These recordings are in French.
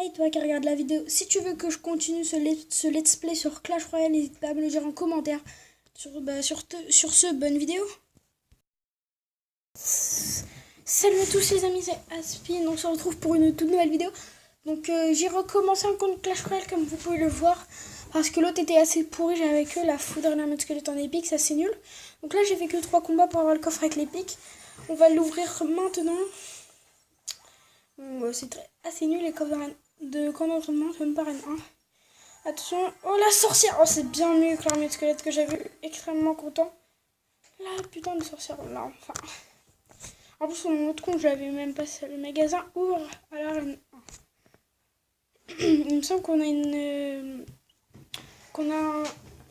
Hey toi qui regarde la vidéo, si tu veux que je continue ce let's play sur Clash Royale, n'hésite pas à me le dire en commentaire. Sur ce, bonne vidéo. Salut à tous les amis, c'est Aspin, on se retrouve pour une toute nouvelle vidéo. Donc j'ai recommencé un compte Clash Royale comme vous pouvez le voir. Parce que l'autre était assez pourri, j'avais que la foudre et la mode squelette en épique, ça c'est nul. Donc là j'ai fait que 3 combats pour avoir le coffre avec l'épique. On va l'ouvrir maintenant. Bon, c'est assez nul les coffres de camp d'entraînement, même pas reine 1. Attention, oh la sorcière. Oh c'est bien mieux que l'armée de squelette que j'avais, extrêmement content. La putain de sorcière là, enfin. En plus sur mon autre compte j'avais même pas ça. Le magasin ouvre à la reine 1. Il me semble qu'on a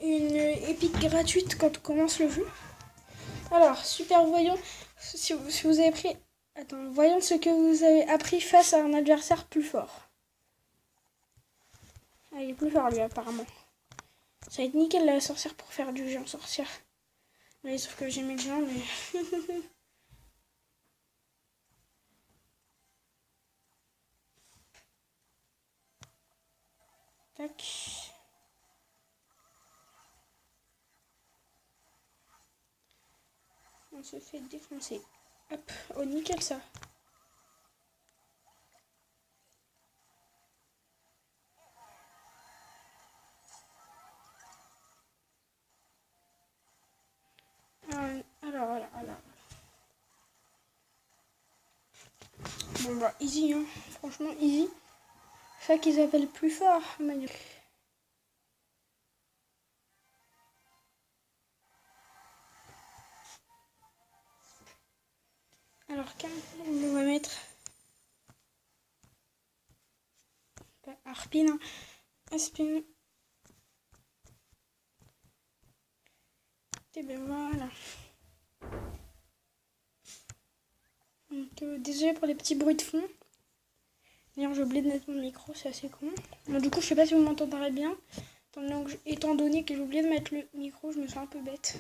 une épique gratuite quand on commence le jeu. Alors, super, voyons si vous avez pris... Attends, voyons ce que vous avez appris face à un adversaire plus fort. Ah, il est plus fort lui apparemment. Ça va être nickel la sorcière pour faire du géant sorcière. Oui, sauf que j'ai mis le géant mais... Tac. On se fait défoncer. Hop, oh nickel ça. Alors. Bon bah easy hein, franchement easy. C'est ça qu'ils appellent plus fort, Manu. Alors on va mettre Arpine, hein. Aspin. Et ben voilà. Donc, désolé pour les petits bruits de fond. D'ailleurs, j'ai oublié de mettre mon micro, c'est assez con. Donc, du coup, je sais pas si vous m'entendrez bien. Étant donné que j'ai oublié de mettre le micro, je me sens un peu bête.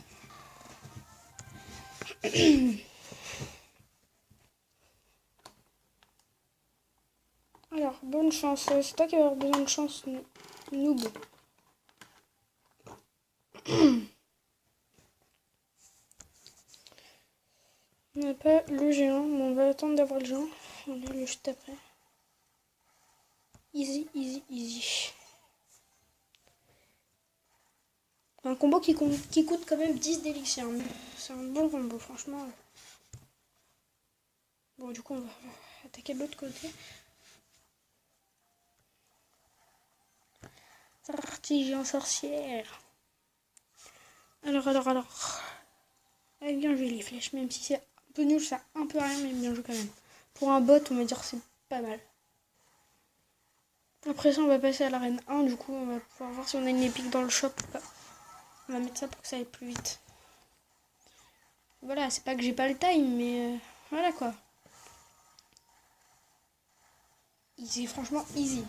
Alors, bonne chance. C'est toi qui vas avoir besoin de chance, noob. On n'a pas le géant, mais on va attendre d'avoir le géant. On a le juste après. Easy, easy, easy. Un combo qui coûte quand même 10 d'élixir. C'est un bon combo, franchement. Bon, du coup, on va attaquer de l'autre côté. Sortie géant sorcière. Alors. Eh bien joué les flèches, même si c'est un peu nul, ça un peu rien, mais bien joué quand même. Pour un bot, on va dire que c'est pas mal. Après ça, on va passer à l'arène 1, du coup, on va pouvoir voir si on a une épique dans le shop ou pas. On va mettre ça pour que ça aille plus vite. Voilà, c'est pas que j'ai pas le time, mais voilà quoi. Easy, franchement easy.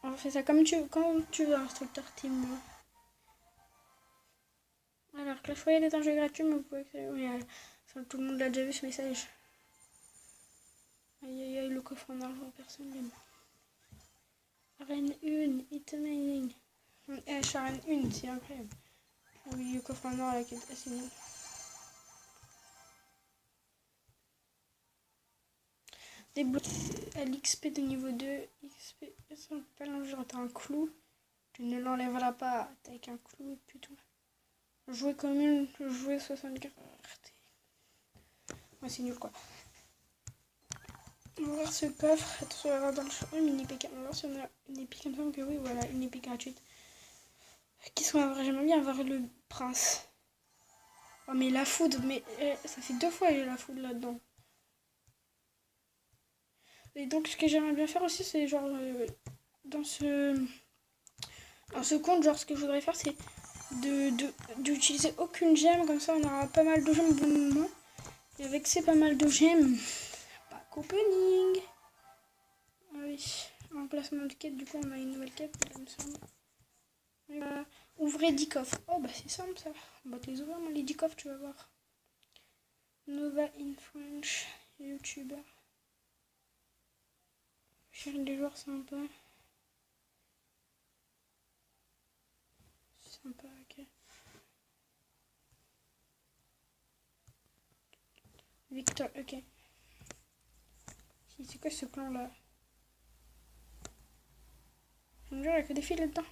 On fait ça comme tu veux, instructeur team. Alors, Clash Royale est un jeu gratuit, mais vous pouvez... Oui, tout le monde l'a déjà vu ce message. Aïe, le coffre en argent, personne n'aime. Arène 1, it's amazing. Arène 1, c'est incroyable. Oui, le coffre en or, là, qui est assez nul. Débloquer à l'XP de niveau 2. XP, ça ne peut pas l'enlever. T'as un clou. Tu ne l'enlèveras pas. T'as avec un clou et puis tout. Jouer commune, jouer 60 cartes. Ouais, c'est nul quoi. On va voir ce coffre. Attention, on va voir dans le champ une épique. On va voir si on a une épique. Il me semble que oui, voilà, une épique gratuite. Qu'est-ce qu'on va j'aimerais bien avoir le prince. Oh, mais la foudre, mais ça fait 2 fois que j'ai la foudre là-dedans. Et donc, ce que j'aimerais bien faire aussi, c'est genre dans ce compte, genre ce que je voudrais faire, c'est d'utiliser aucune gemme, comme ça on aura pas mal de gemmes au bon moment. Et avec ces pas mal de gemmes, pack opening. Ah oui, emplacement de quête, du coup on a une nouvelle quête, il me semble. Ouvrez 10 coffres. Oh bah c'est simple ça. On va te les ouvrir, les 10 coffres, tu vas voir. Nova in French. Les youtubeurs. Je cherche des joueurs sympas. Sympa, ok. Victor, ok. C'est quoi ce clan là? Je me jure, il y a que des filles là-dedans.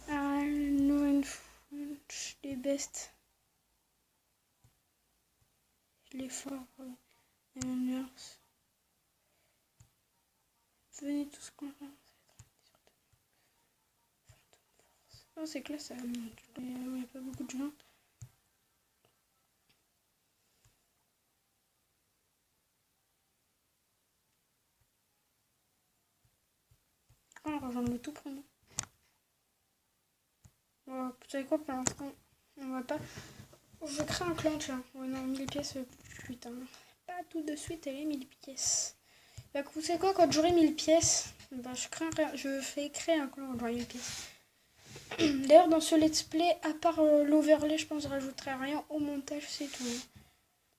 Ah, no and French, les best. Les forts, les nurse. Venez tous comprendre. Oh, c'est classe, ça monte. Il n'y a pas beaucoup de gens. On va rejoindre le tout premier. Vous savez quoi, pour l'instant, on va pas. Je crée un clan, tiens. Ouais, non, 1000 pièces, putain. Pas tout de suite, elle est 1000 pièces. Bah, vous savez quoi, quand j'aurai 1000 pièces, bah, je fais créer un clan quand j'aurai 1000 pièces. D'ailleurs, dans ce let's play, à part l'overlay, je pense que je rajouterai rien au montage, c'est tout.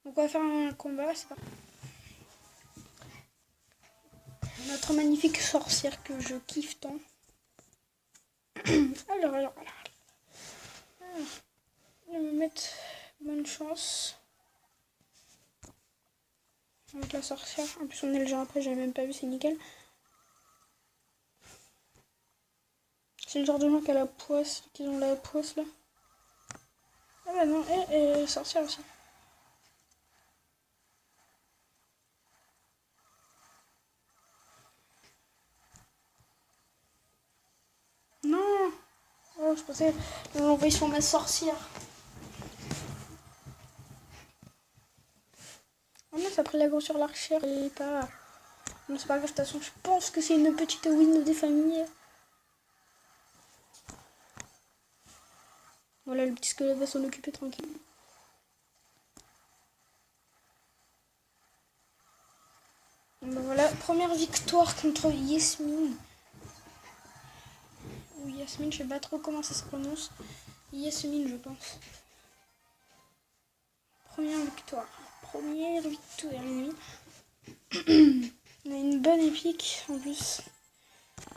Donc, on va faire un combat, c'est parti. Notre magnifique sorcière que je kiffe tant. Alors. Je vais me mettre bonne chance. Avec la sorcière. En plus, on est le genre après, j'avais même pas vu, c'est nickel. C'est le genre de gens qui a la poisse, qui ont la poisse là. Ah bah non, et sorcière aussi. Non. Oh, je pensais l'envoyer sur ma sorcière. Oh non, ça a pris la grosse sur l'archère et pas... Non, c'est pas grave, de toute façon, je pense que c'est une petite win des familles. Voilà, le petit squelette va s'en occuper tranquille. Ben voilà, première victoire contre Yasmine. Ou Yasmine, je sais pas trop comment ça se prononce. Yasmine, je pense. Première victoire. Première victoire, lui. On a une bonne épique en plus.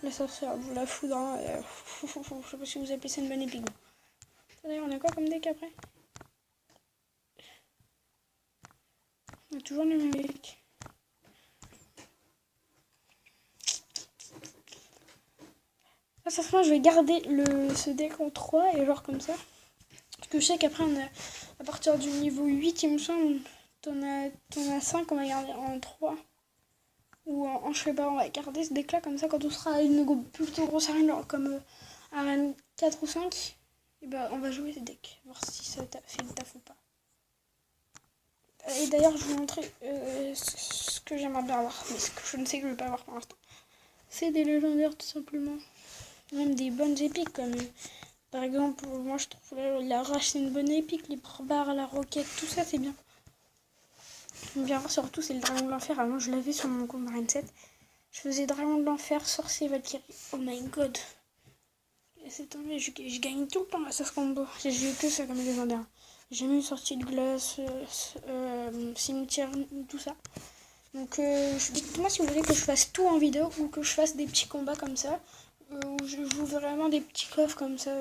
La sorcière, vous la foudre. Hein, je sais pas si vous appelez ça une bonne épique. D'ailleurs, on a quoi comme deck après? On a toujours le même deck. Ah, ça sera, je vais garder ce deck en 3 et genre comme ça. Parce que je sais qu'après, on a, à partir du niveau 8, il me semble, t'en as 5, on va garder en 3. Ou en je sais pas, on va garder ce deck là comme ça quand on sera à une plutôt grosse arène, genre comme arène 4 ou 5. Et bah, on va jouer ce deck, voir si ça fait le taf ou pas. Et d'ailleurs, je vais vous montrer ce que j'aimerais bien avoir, mais ce que je ne sais que je ne vais pas avoir pour l'instant. C'est des légendaires tout simplement. Même des bonnes épiques comme par exemple, moi je trouve la rage c'est une bonne épique, les barbares, la roquette, tout ça c'est bien. Bien surtout c'est le dragon de l'enfer, avant je l'avais sur mon compte Marine 7. Je faisais dragon de l'enfer, sorcier, Valkyrie. Oh my god. C'est tombé, je gagne tout le temps à ce combo. J'ai eu que ça comme légendaire. J'ai jamais eu sortie de glace, cimetière, tout ça. Donc dites-moi si vous voulez que je fasse tout en vidéo ou que je fasse des petits combats comme ça. Où je joue vraiment des petits coffres comme ça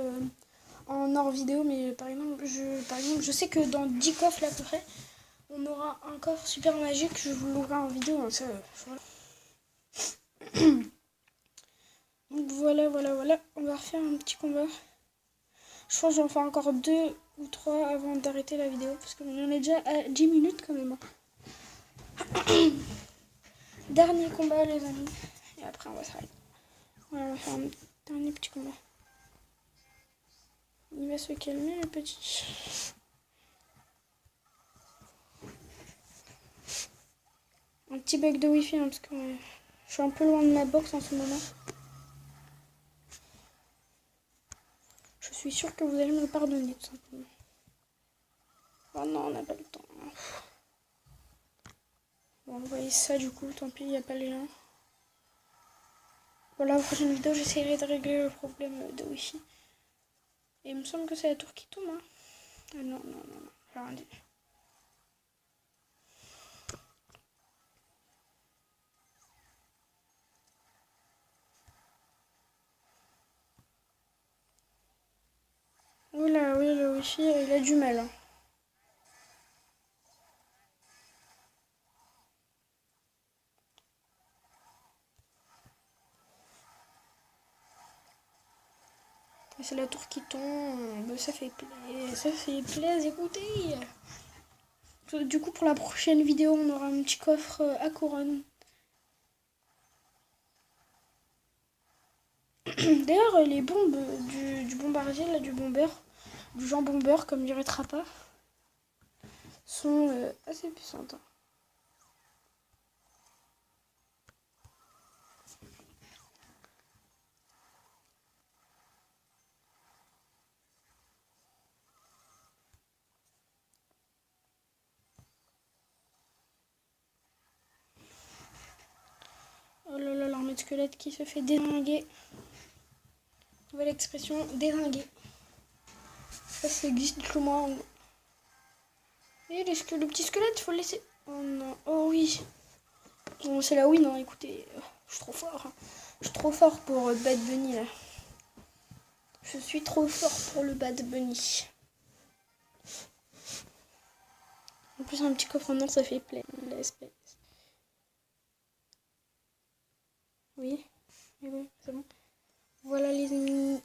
en hors vidéo. Mais par exemple, je sais que dans 10 coffres là à peu près, on aura un coffre super magique. Je vous l'ouvrirai en vidéo. Donc ça, voilà. Donc voilà. On va refaire un petit combat. Je pense que j'en fais encore 2 ou 3 avant d'arrêter la vidéo. Parce qu'on est déjà à 10 minutes quand même. Dernier combat les amis. Et après on va s'arrêter. Voilà, on va faire un dernier petit combat. Il va se calmer le petit. Un petit bug de wifi hein, parce que je suis un peu loin de ma box en ce moment. Je suis sûre que vous allez me le pardonner tout simplement. Oh non, on n'a pas le temps. Bon, vous voyez ça du coup, tant pis, il n'y a pas les gens. Voilà, la prochaine vidéo, j'essaierai de régler le problème de wifi. Et il me semble que c'est la tour qui tombe. Hein. Ah non, j'ai rien dit. a du mal. Hein. C'est la tour qui tombe, ça fait plaisir, écoutez. Du coup, pour la prochaine vidéo, on aura un petit coffre à couronne. D'ailleurs, les bombes du bombardier, là, du bombeur, du Jean Bombeur, comme dirait Trappa, sont assez puissantes. Oh là là, l'armée de squelettes qui se fait dézinguer. Nouvelle expression, dézinguer. Ça existe tout le monde. Et le petit squelette, faut le laisser. Oh non, oh oui. Bon, c'est la win, hein, écoutez. Je suis trop fort. Hein. Je suis trop fort pour Bad Bunny, là. Je suis trop fort pour le Bad Bunny. En plus, un petit coffre en or, ça fait plein l'espèce. Oui, oui, c'est bon. Voilà les amis.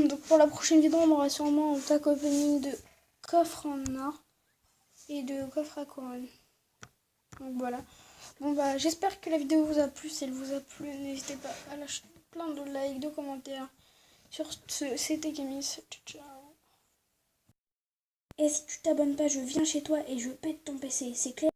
Donc pour la prochaine vidéo, on aura sûrement un pack opening de coffre en or et de coffre à couronne. Donc voilà. Bon bah j'espère que la vidéo vous a plu. Si elle vous a plu, n'hésitez pas à lâcher plein de likes, de commentaires. Sur ce, c'était Camille. Ciao. Et si tu t'abonnes pas, je viens chez toi et je pète ton PC. C'est clair?